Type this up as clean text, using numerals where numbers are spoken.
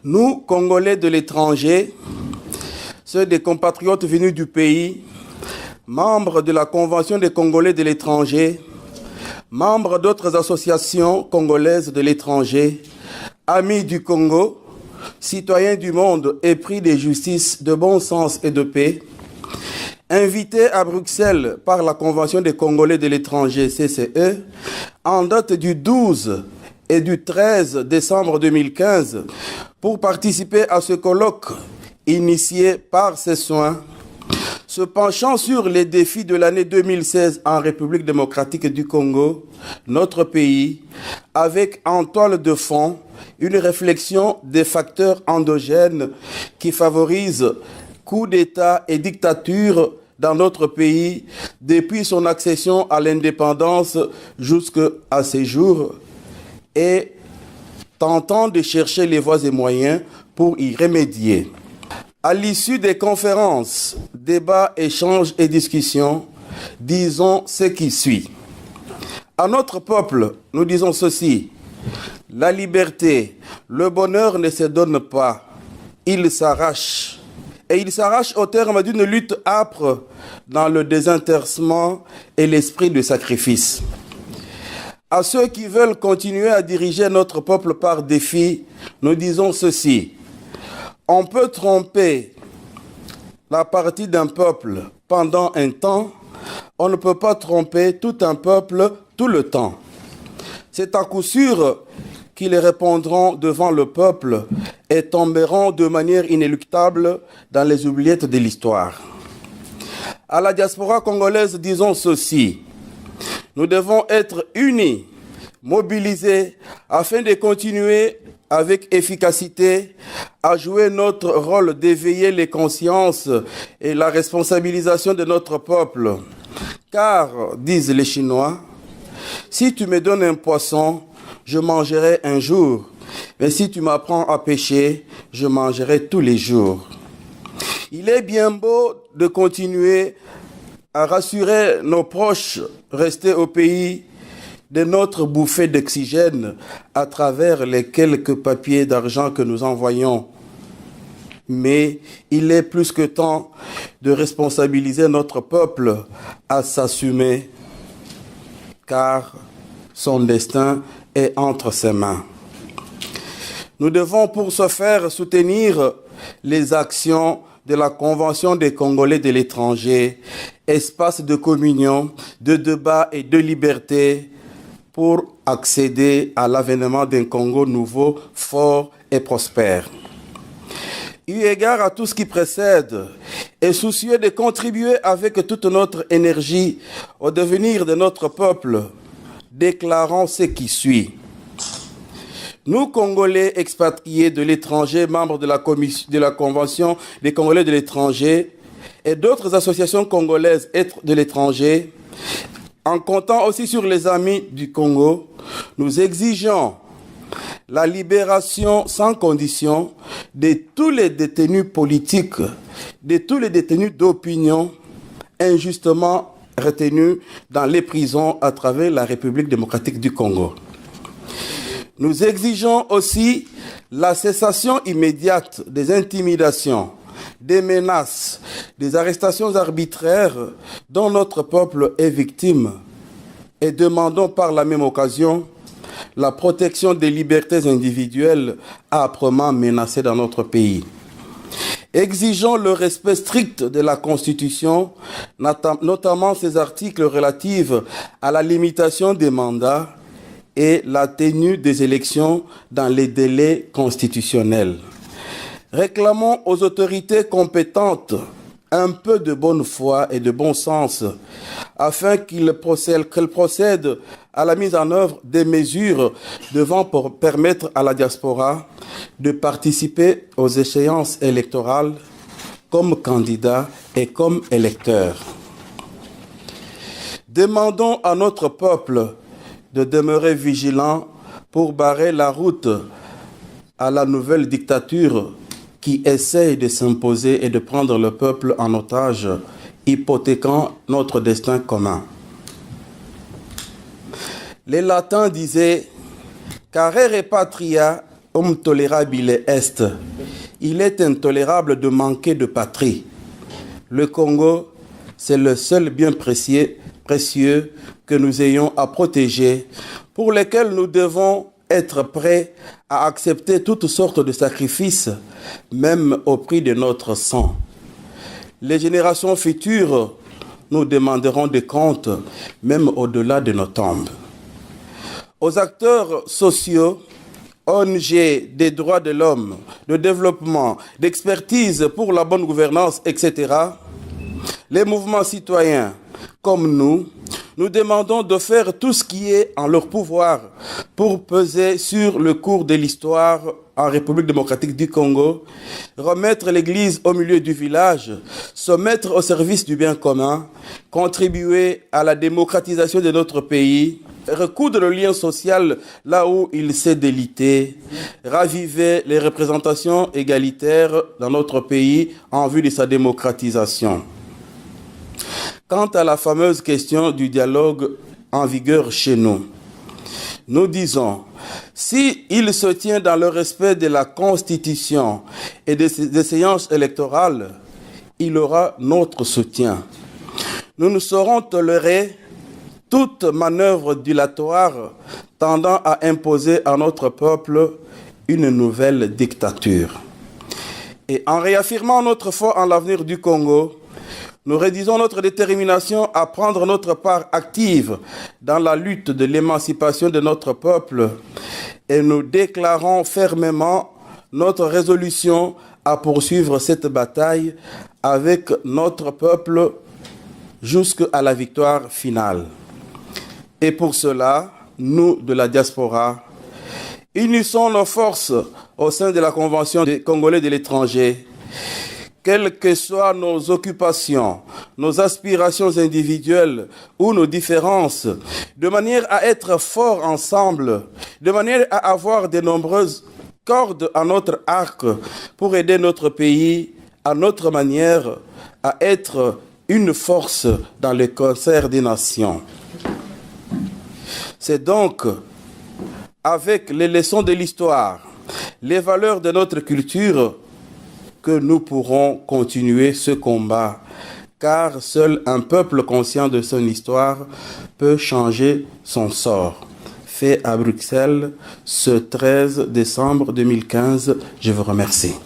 Nous, Congolais de l'étranger, ceux des compatriotes venus du pays, membres de la Convention des Congolais de l'étranger, membres d'autres associations congolaises de l'étranger, amis du Congo, citoyens du monde épris de justice, de bon sens et de paix, invités à Bruxelles par la Convention des Congolais de l'étranger, CCE, en date du 12 et du 13 décembre 2015, pour participer à ce colloque initié par ses soins, se penchant sur les défis de l'année 2016 en République démocratique du Congo, notre pays, avec en toile de fond une réflexion des facteurs endogènes qui favorisent coups d'État et dictature dans notre pays depuis son accession à l'indépendance jusqu'à ces jours et tentant de chercher les voies et moyens pour y remédier. À l'issue des conférences, débats, échanges et discussions, disons ce qui suit. À notre peuple, nous disons ceci: la liberté, le bonheur ne se donne pas, il s'arrache. Et il s'arrache au terme d'une lutte âpre dans le désintéressement et l'esprit de sacrifice. À ceux qui veulent continuer à diriger notre peuple par défi, nous disons ceci: on peut tromper la partie d'un peuple pendant un temps, on ne peut pas tromper tout un peuple tout le temps. C'est à coup sûr qu'ils répondront devant le peuple et tomberont de manière inéluctable dans les oubliettes de l'histoire. À la diaspora congolaise, disons ceci: nous devons être unis, mobilisés, afin de continuer avec efficacité à jouer notre rôle d'éveiller les consciences et la responsabilisation de notre peuple. Car, disent les Chinois, si tu me donnes un poisson, je mangerai un jour. Mais si tu m'apprends à pêcher, je mangerai tous les jours. Il est bien beau de continuer à rassurer nos proches restés au pays de notre bouffée d'oxygène à travers les quelques papiers d'argent que nous envoyons. Mais il est plus que temps de responsabiliser notre peuple à s'assumer, car son destin est entre ses mains. Nous devons pour ce faire soutenir les actions de la Convention des Congolais de l'étranger, espace de communion, de débat et de liberté pour accéder à l'avènement d'un Congo nouveau, fort et prospère. Eu égard à tout ce qui précède et soucieux de contribuer avec toute notre énergie au devenir de notre peuple, déclarons ce qui suit. Nous, Congolais expatriés de l'étranger, membres de la Convention des Congolais de l'étranger et d'autres associations congolaises de l'étranger, en comptant aussi sur les amis du Congo, nous exigeons la libération sans condition de tous les détenus politiques, de tous les détenus d'opinion injustement retenus dans les prisons à travers la République démocratique du Congo. Nous exigeons aussi la cessation immédiate des intimidations, des menaces, des arrestations arbitraires dont notre peuple est victime et demandons par la même occasion la protection des libertés individuelles âprement menacées dans notre pays. Exigeons le respect strict de la Constitution, notamment ses articles relatifs à la limitation des mandats et la tenue des élections dans les délais constitutionnels. Réclamons aux autorités compétentes un peu de bonne foi et de bon sens afin qu'elles procèdent à la mise en œuvre des mesures devant permettre à la diaspora de participer aux échéances électorales comme candidat et comme électeur. Demandons à notre peuple de demeurer vigilant pour barrer la route à la nouvelle dictature qui essaye de s'imposer et de prendre le peuple en otage, hypothéquant notre destin commun. Les Latins disaient « Carere patria homme tolérable est, il est intolérable de manquer de patrie. Le Congo, c'est le seul bien précieux que nous ayons à protéger, pour lesquels nous devons être prêts à accepter toutes sortes de sacrifices, même au prix de notre sang. Les générations futures nous demanderont des comptes, même au-delà de nos tombes. Aux acteurs sociaux, ONG des droits de l'homme, de développement, d'expertise pour la bonne gouvernance, etc., les mouvements citoyens comme nous demandons de faire tout ce qui est en leur pouvoir pour peser sur le cours de l'histoire en République démocratique du Congo, remettre l'Église au milieu du village, se mettre au service du bien commun, contribuer à la démocratisation de notre pays, recoudre le lien social là où il s'est délité, raviver les représentations égalitaires dans notre pays en vue de sa démocratisation. Quant à la fameuse question du dialogue en vigueur chez nous, nous disons, si il se tient dans le respect de la Constitution et des séances électorales, il aura notre soutien. Nous ne saurons tolérer toute manœuvre dilatoire tendant à imposer à notre peuple une nouvelle dictature. Et en réaffirmant notre foi en l'avenir du Congo, nous rédisons notre détermination à prendre notre part active dans la lutte de l'émancipation de notre peuple et nous déclarons fermement notre résolution à poursuivre cette bataille avec notre peuple jusqu'à la victoire finale. Et pour cela, nous de la diaspora, unissons nos forces au sein de la Convention des Congolais de l'étranger. Quelles que soient nos occupations, nos aspirations individuelles ou nos différences, de manière à être forts ensemble, de manière à avoir de nombreuses cordes à notre arc pour aider notre pays à notre manière à être une force dans le concert des nations. C'est donc avec les leçons de l'histoire, les valeurs de notre culture, que nous pourrons continuer ce combat, car seul un peuple conscient de son histoire peut changer son sort. Fait à Bruxelles ce 13 décembre 2015. Je vous remercie.